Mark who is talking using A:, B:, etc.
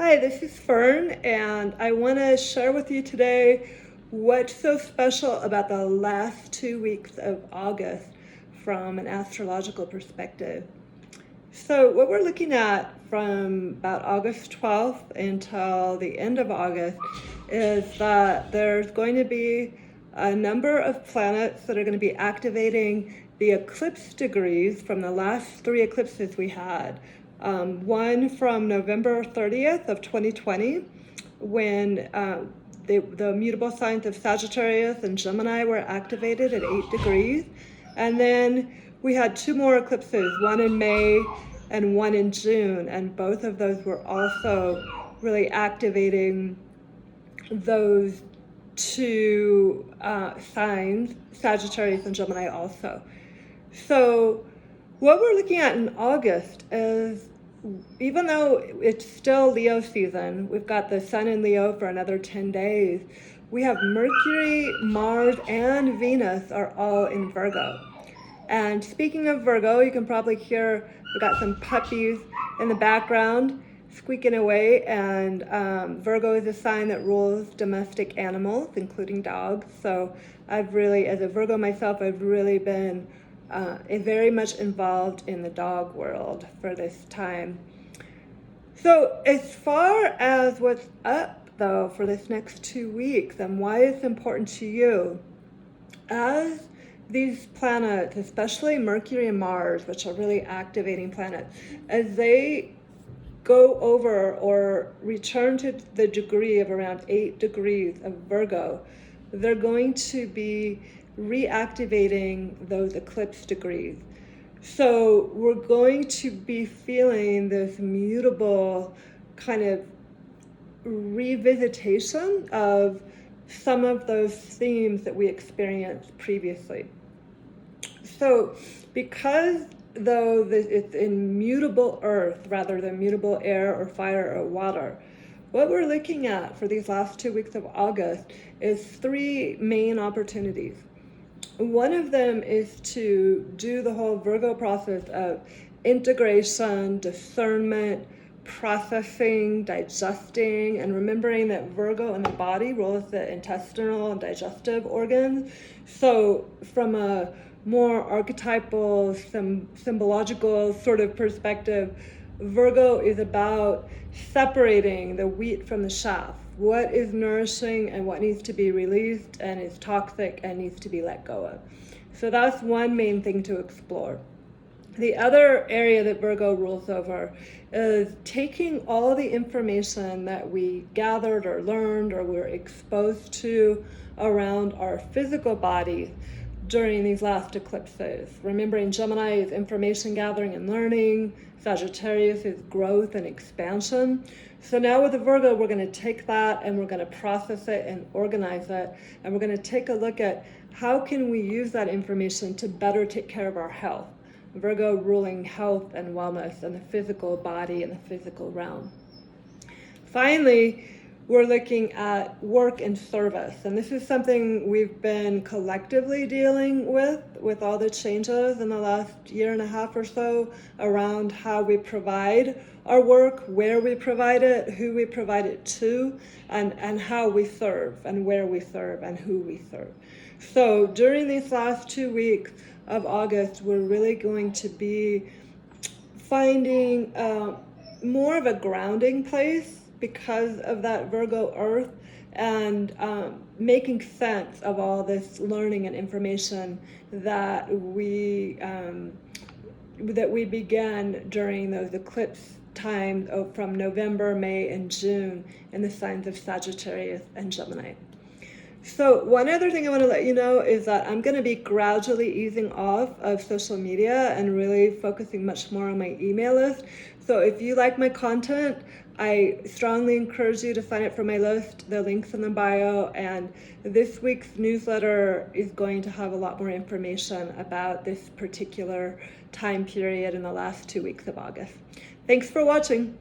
A: Hi, this is Fern, and I want to share with you today what's so special about the last 2 weeks of August from an astrological perspective. So, what we're looking at from about August 12th until the end of August is that there's going to be a number of planets that are going to be activating the eclipse degrees from the last 3 eclipses we had. One from November 30th of 2020, when the mutable signs of Sagittarius and Gemini were activated at 8 degrees. And then we had two more eclipses, one in May and one in June, and both of those were also really activating those two signs, Sagittarius and Gemini also. So what we're looking at in August is, even though it's still Leo season, we've got the sun in Leo for another 10 days, we have Mercury, Mars, and Venus are all in Virgo. And speaking of Virgo, you can probably hear we've got some puppies in the background squeaking away, and Virgo is a sign that rules domestic animals, including dogs. So I've really, as a Virgo myself, I've really been very much involved in the dog world for this time. So as far as what's up though for this next 2 weeks and why it's important to you, as these planets, especially Mercury and Mars, which are really activating planets, as they go over or return to the degree of around 8 degrees of Virgo, they're going to be reactivating those eclipse degrees. So we're going to be feeling this mutable kind of revisitation of some of those themes that we experienced previously. So because though it's in mutable earth rather than mutable air or fire or water, what we're looking at for these last 2 weeks of August is three main opportunities. One of them is to do the whole Virgo process of integration, discernment, processing, digesting, and remembering that Virgo in the body rules the intestinal and digestive organs. So from a more archetypal, symbological sort of perspective, Virgo is about separating the wheat from the chaff. What is nourishing and what needs to be released and is toxic and needs to be let go of. So that's one main thing to explore. The other area that Virgo rules over is taking all the information that we gathered or learned or were exposed to around our physical bodies during these last eclipses. Remembering Gemini is information gathering and learning, Sagittarius is growth and expansion. So now with the Virgo, we're going to take that and we're going to process it and organize it, and we're going to take a look at how can we use that information to better take care of our health. Virgo ruling health and wellness and the physical body and the physical realm. Finally, we're looking at work and service, and this is something we've been collectively dealing with all the changes in the last year and a half or so around how we provide our work, where we provide it, who we provide it to, and how we serve, and where we serve, and who we serve. So during these last 2 weeks of August, we're really going to be finding more of a grounding place because of that Virgo earth, and making sense of all this learning and information that we began during those eclipse times from November, May, and June in the signs of Sagittarius and Gemini. So one other thing I want to let you know is that I'm going to be gradually easing off of social media and really focusing much more on my email list. So if you like my content, I strongly encourage you to sign up for my list. The link's in the bio, and this week's newsletter is going to have a lot more information about this particular time period in the last 2 weeks of August. Thanks for watching.